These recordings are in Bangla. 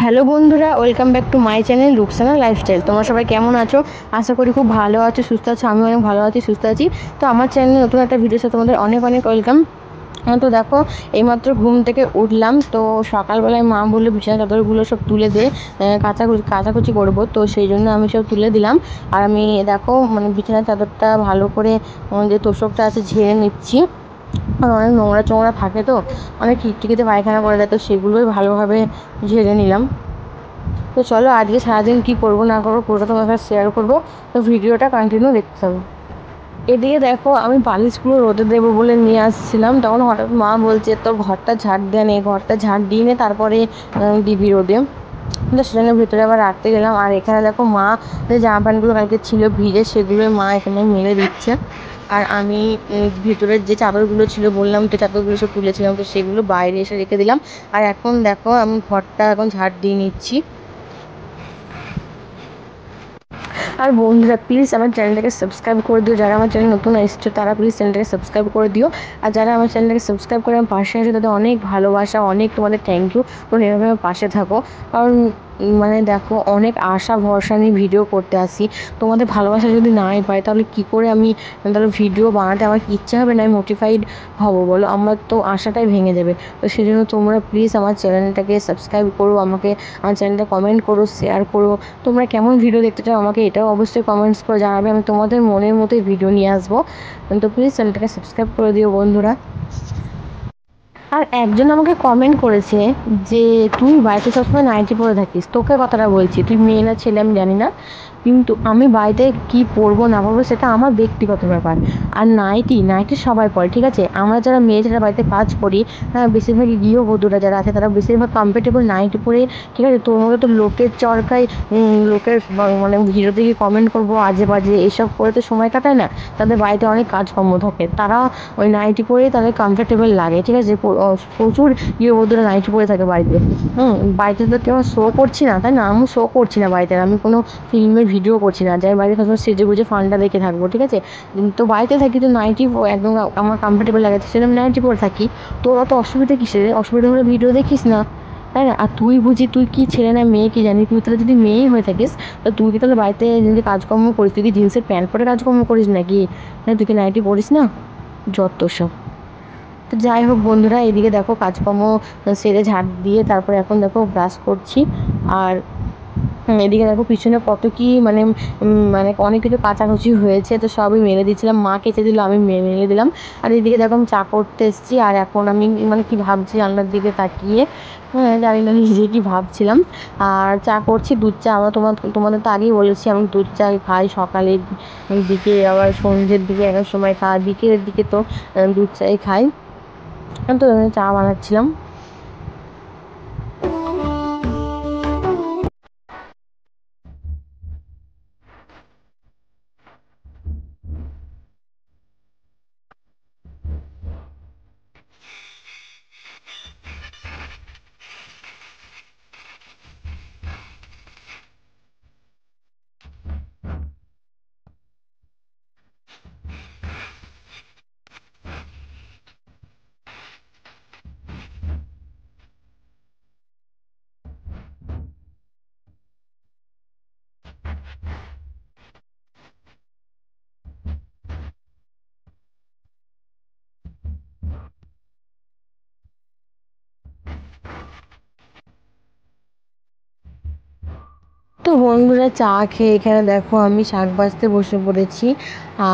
হ্যালো বন্ধুরা, welcome back to my channel Rukhsana lifestyle. তোমরা সবাই কেমন আছো? আশা করি খুব ভালো আছো, সুস্থ আছো। আমি অনেক ভালো আছি, সুস্থ আছি। তো আমার চ্যানেলে নতুন একটা ভিডিওর সাথে তোমাদের অনেক অনেক ওয়েলকাম। তো দেখো, এইমাত্র ঘুম থেকে উঠলাম। তো সকালবেলায় মা বললো বিছানা চাদরগুলো সব তুলে দে, কাচাকুচি করবো। তো সেই জন্য আমি সব তুলে দিলাম। আর আমি দেখো বিছানার চাদরটা ভালো করে যে তোষকটা আছে ঝেড়ে নিচ্ছি। আর অনেক নোংরা চোংরা থাকে, তো অনেক টিকটিকিতে পায়খানা করে দেয়, তো সেগুলোই ভালোভাবে ঝেড়ে নিলাম। তো চলো, আজকে সারাদিন কী করবো না করবো পুরোটা তোমার সাথে শেয়ার করবো। তো ভিডিওটা কন্টিনিউ দেখতে হবে। এদিকে দেখো, আমি বালিশগুলো রোদে দেবো বলে নিয়ে আসছিলাম, তখন হঠাৎ মা বলছে তোর ঘরটা ঝাড় দেয় নে, ঘরটা ঝাড় দিয়ে নে, তারপরে দিবি রোদে। তো সেজন্য ভেতরে আবার রাখতে গেলাম। আর এখানে দেখো, মা যে জামা প্যান্টগুলো কালকে ছিল ভিজে, সেগুলোই মা এখানে মেলে দিচ্ছে। আর আমি ভেতরের যে চাদরগুলো ছিল বললাম, তো চাদরগুলো সব তুলেছিলাম, তো সেগুলো বাইরে এসে রেখে দিলাম। আর এখন দেখো, আমি ঘরটা এখন ঝাড় দিয়ে নিচ্ছি। আর বন্ধুরা, প্লিজ আমার চ্যানেলটাকে সাবস্ক্রাইব করে দিও। যারা আমার চ্যানেল নতুন এসেছো তারা প্লিজ চ্যানেলটাকে সাবস্ক্রাইব করে দিও। আর যারা আমার চ্যানেলটাকে সাবস্ক্রাইব করে আমার পাশে আছে, তাদের অনেক ভালোবাসা, অনেক তোমাদের থ্যাংক ইউ। তোমরা এভাবে আমার পাশে থাকো। কারণ দেখো, অনেক আশা ভরসা নিয়ে ভিডিও করতে আসি। তোমাদের ভালোবাসা যদি নাই পাই, তাহলে কী করে আমি তাহলে ভিডিও বানাতে আমার ইচ্ছা হবে না, আমি মোটিফাইড হবো বলো? আমার তো আশাটাই ভেঙে যাবে। তো সেই জন্য তোমরা প্লিজ আমার চ্যানেলটাকে সাবস্ক্রাইব করো, আমার চ্যানেলটা কমেন্ট করো, শেয়ার করো। তোমরা কেমন ভিডিও দেখতে চাও আমাকে এটাও অবশ্যই কমেন্টস করে জানাবে। আমি তোমাদের মনের মতোই ভিডিও নিয়ে আসবো। তো প্লিজ চ্যানেলটাকে সাবস্ক্রাইব করে দিও বন্ধুরা। আর একজন আমাকে কমেন্ট করেছে যে তুই বাড়িতে সবসময় নাইটি পরে থাকিস, তোকে কথাটা বলছি, তুই মেয়ে না ছেলে আমি জানি না, কিন্তু আমি বাড়িতে কি পরবো না পরবো সেটা আমার ব্যক্তিগত ব্যাপার। আর নাইটি সবাই পরে, ঠিক আছে? আমরা যারা মেয়ে যারা বাড়িতে কাজ করি, বেশিরভাগই গৃহবধূরা যারা আছে তারা বেশিরভাগ কমফর্টেবল নাইটি পরে, ঠিক আছে? তোমাকে তো লোকের চরকায় লোকের ভিডিও থেকে কমেন্ট করবো আজে বাজে, এসব করে তো সময় কাটায় না। তাদের বাড়িতে অনেক কাজকর্ম থাকে, তারা ওই নাইটি পরেই তাদের কমফর্টেবল লাগে, ঠিক আছে? প্রচুর গৃহবধূরা নাইটি পরে থাকে বাড়িতে। বাড়িতে তো কেউ শো করছি না, তাই না? আমি শো করছি না বাড়িতে, আমি কোনো ফিল্মের ভিডিও করছি না যাই বাড়িতে সবসময় সেজে গুজে ফান্ডা দেখে থাকবো, ঠিক আছে? তো বাড়িতে থাকি তো নাইটি একদম আমার কমফর্টেবল লাগে, সেরকম নাইটি পরে থাকি। তোর অত অসুবিধা কিসের? অসুবিধা হলে ভিডিও দেখিস না, তাই না? আর তুই কি ছেলে না মেয়ে কি জানি, তুই তাহলে যদি মেয়েই হয়ে থাকিস, তো তুই কি তাহলে বাড়িতে যদি কাজকর্ম করিস, তুই কি জিন্সের প্যান্ট পরে কাজকর্ম করিস নাকি? হ্যাঁ, তুই কি নাইটি পরিস না? যত সব। তো যাই হোক বন্ধুরা, এদিকে দেখো কাজকর্ম সেরে ঝাড় দিয়ে তারপরে এখন দেখো ব্রাশ করছি। আর এদিকে দেখো পিছনে কত কি অনেক কিছু কাচাকুচি হয়েছে, তো সবই মেলে দিচ্ছিলাম। মা কেচে দিল, আমি মেলে দিলাম। আর এদিকে দেখো আমি চা করতে এসেছি। আর এখন আমি কি ভাবছি জানলার দিকে তাকিয়ে, জানি না নিজে কি ভাবছিলাম। আর চা করছি, দুধ চা। আমরা তোমাদের তো আগেই বলেছি আমি দুধ চা খাই সকালের দিকে, আবার সন্ধ্যের দিকে এক সময় খাই, বিকেলের দিকে তো দুধ চাই খাই। তো চা বানাচ্ছিলাম। তো বন্ধুরা, চা খেয়ে এখানে দেখো আমি শাক ভাজতে বসে পড়েছি।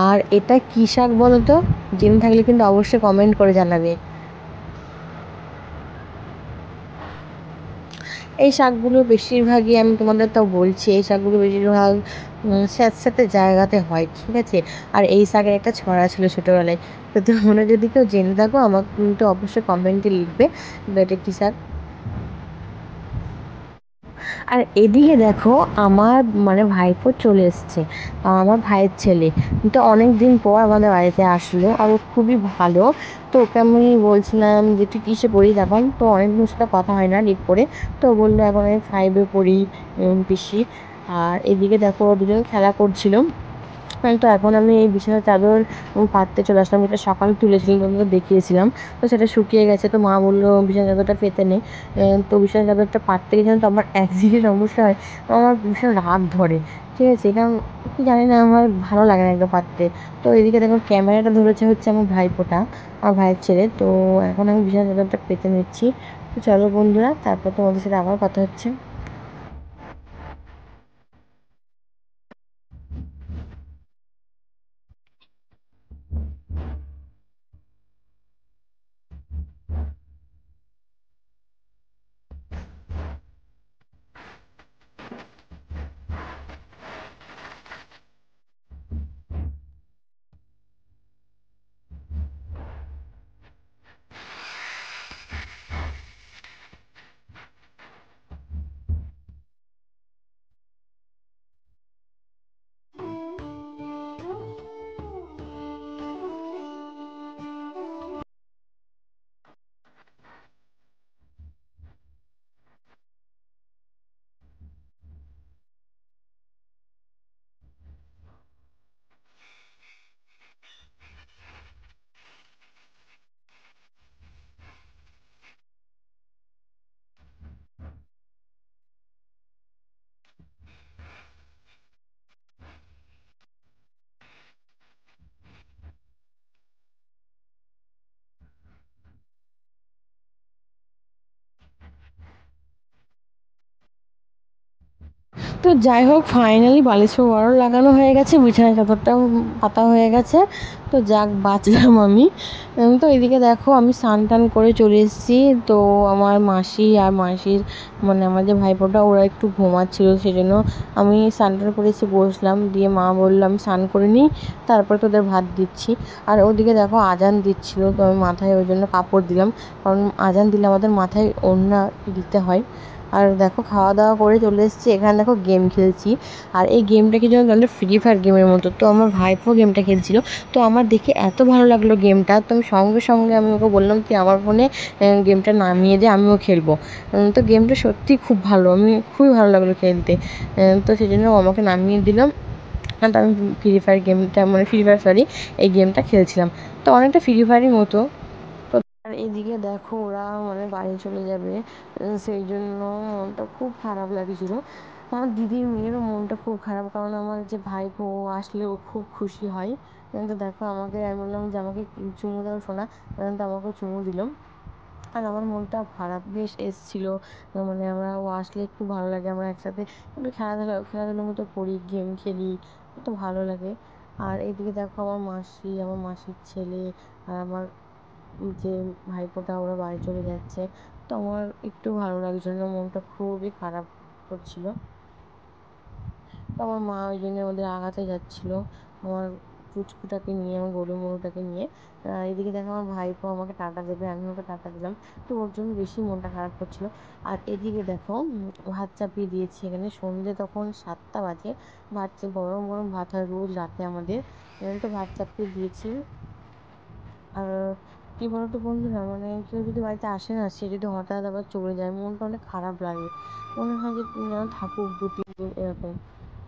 আর এটা কী শাক বলো তো? জেনে থাকলে কিন্তু অবশ্যই কমেন্ট করে জানাবে। এই শাকগুলো বেশিরভাগই আমি তোমাদের তো বলছি, এই শাকগুলো বেশিরভাগ স্যাঁতস্যাঁতে জায়গাতে হয়, ঠিক আছে? আর এই শাকের একটা ছড়া ছিল ছোটোবেলায়। তো তোমরা যদি কেউ জেনে থাকো আমাকে কিন্তু অবশ্যই কমেন্টে লিখবে এটা কী শাক। আর এদিকে দেখো, আমার ভাইপো চলে এসছে, আমার ভাইয়ের ছেলে। তো অনেক দিন পর আমাদের বাড়িতে আসলো, আর ও খুবই ভালো। তো ওকে আমি বলছিলাম যে তুই কিসে পড়িস এখন? তো অনেকদিন সাথে কথা হয় না লিভ করে। তো বললো এখন আমি 5-এ পড়ি পিসি। আর এদিকে দেখো দুজন খেলা করছিল। তো এখন আমি এই বিছানার চাদর পাততে চলে আসলাম, যেটা সকালে তুলেছিলাম, তোমাকে দেখিয়েছিলাম। তো সেটা শুকিয়ে গেছে, তো মা বললো বিছানার চাদরটা পেতে নেই। তো বিছানার চাদরটা পাততে গেছিলাম, তো আমার একদিকে সমস্যা হয়, আমার ভীষণ রাগ ধরে, ঠিক আছে, কারণ জানি না, আমার ভালো লাগে না একদম পাততে। তো এদিকে দেখো ক্যামেরাটা ধরেছে হচ্ছে আমার ভাইপোটা, আমার ভাইয়ের ছেলে। তো এখন আমি বিছানার চাদরটা পেতে নিচ্ছি। তো চলো বন্ধুরা, তারপর তোমাদের সাথে আবার কথা হচ্ছে। তো যাই হোক, ফাইনালি বালিশ কভারও লাগানো হয়ে গেছে, বিছানার চাদরটাও পাতা হয়ে গেছে। তো যাক, বাঁচলাম আমি। তো এদিকে দেখো আমি স্নান টান করে চলে এসেছি। তো আমার মাসি আর মাসির মানে আমার যে ভাইপোটা, ওরা একটু ঘুমাচ্ছিল, সেই জন্য আমি স্নান টান করে এসে বসলাম। দিয়ে মা বললো আমি স্নান করে নিই, তারপর তোদের ভাত দিচ্ছি। আর ওদিকে দেখো আজান দিচ্ছিলো, তো আমি মাথায় ওই জন্য কাপড় দিলাম, কারণ আজান দিলে আমাদের মাথায় ওড়না দিতে হয়। আর দেখো খাওয়া দাওয়া করে চলে এসেছি, এখানে দেখো গেম খেলছি। আর এই গেমটা কি যেন তাহলে ফ্রি ফায়ার গেমের মতো। তো আমার ভাইপো গেমটা খেলছিল, তো আমার দেখে এত ভালো লাগলো গেমটা, তো আমি সঙ্গে সঙ্গে আমি ওকে বললাম তুই আমার ফোনে গেমটা নামিয়ে দে, আমিও খেলবো। তো গেমটা সত্যিই খুব ভালো, আমি খুবই ভালো লাগলো খেলতে। তো সেই জন্য ও আমাকে নামিয়ে দিলাম। তো আমি ফ্রি ফায়ার গেমটা মানে ফ্রি ফায়ার সরি এই গেমটা খেলছিলাম। তো অনেকটা ফ্রি ফায়ারই মতো। আর এদিকে দেখো ওরা মানে বাড়ি চলে যাবে, সেই জন্য মনটা খুব খারাপ লাগছিল। আমার দিদির মেয়েরও মনটা খুব খারাপ, কারণ আমার যে ভাইপো আসলে ও খুব খুশি হয়। তো দেখো আমাকে, আমি বললাম যে আমাকে চুমু দাও শোনা, তো আমাকে চুমু দিল। আর আমার মনটা খারাপ বেশ এসেছিলো, মানে আমরা ও আসলে খুব ভালো লাগে, আমরা একসাথে একটু খেলাধুলোর মতো করি, গেম খেলি, তো ভালো লাগে। আর এদিকে দেখো আমার মাসি, আমার মাসির ছেলে আর আমার যে ভাইপোটা, ওরা বাড়ি চলে যাচ্ছে। তো আমার একটু ভালো লাগছিল না, মনটা খুবই খারাপ করছিল। তো আমার মা ওই জন্য ওদের আগাতে যাচ্ছিলো, আমার পুচকুটাকে নিয়ে, আমার গরু মরুটাকে নিয়ে। এদিকে দেখো আমার ভাইপো আমাকে টাটা দেবে, আমি ওকে টাটা দিলাম, তো ওর জন্য বেশি মনটা খারাপ করছিল। আর এদিকে দেখো ভাত চাপিয়ে দিয়েছি, এখানে সন্ধ্যে তখন 7টা বাজে, ভাত গরম গরম ভাত হয় রোজ রাতে আমাদের। তো ভাত চাপিয়ে দিয়েছি। আর কী বলতো বন্ধুরা, মানে কেউ যদি বাড়িতে আসে না, সে যদি হঠাৎ আবার চলে যায়, মনটা অনেক খারাপ লাগে, মনে হয় যে যেন থাকুক 2-3 দিন এরকম।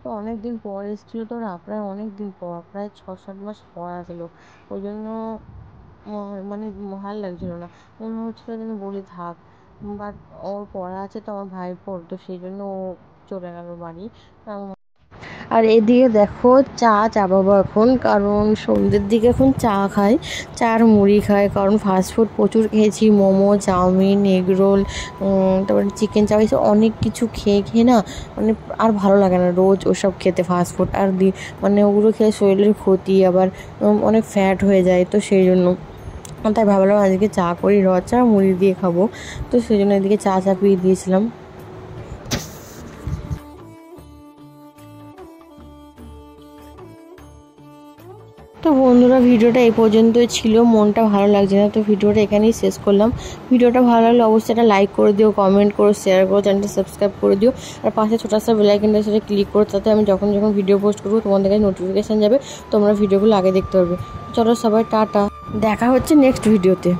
তো অনেক দিন পর এসেছিলো, তো ওরা প্রায় অনেক দিন পর, প্রায় 6-7 মাস পর আসলো। ওই জন্য মানে ভালো লাগছিলো না, মনে হচ্ছিলো যেন বলি থাক। বাট ওর পড়া আছে তো আমার ভাইপোর, তো সেই জন্য ও চলে গেল বাড়ি। আর এদিকে দেখো চা চাপাবো এখন, কারণ সন্ধ্যের দিকে এখন চা খাই, চা আর মুড়ি খাই, কারণ ফাস্টফুড প্রচুর খেয়েছি, মোমো, চাউমিন, এগরোল, তারপরে চিকেন চাপ, এসব অনেক কিছু খেয়ে খেয়ে না, মানে আর ভালো লাগে না রোজ ওসব খেতে ফাস্টফুড। আর মানে ওগুলো খেয়ে শরীরের ক্ষতি, আবার অনেক ফ্যাট হয়ে যায়, তো সেই জন্য তাই ভাবলাম আজকে চা করি, চা মুড়ি দিয়ে খাবো। তো সেই জন্য এদিকে চা চাপিয়ে দিয়েছিলাম। তো বন্ধুরা, ভিডিওটা এই পর্যন্তই ছিল, মনটা ভালো লাগছে না, তো ভিডিওটা এখানেই শেষ করলাম। ভিডিওটা ভালো লাগলে অবশ্যই একটা লাইক করে দিও, কমেন্ট করো, শেয়ার করো, চ্যানেলটা সাবস্ক্রাইব করে দিও। আর পাশে ছোটো একটা বেল আইকনটার সাথে ক্লিক করো, তাতে আমি যখন যখন ভিডিও পোস্ট করবো তোমাদের কাছে নোটিফিকেশান যাবে, তোমরা ভিডিওগুলো আগে দেখতে পারবে। চলো সবাই টাটা, দেখা হচ্ছে নেক্সট ভিডিওতে।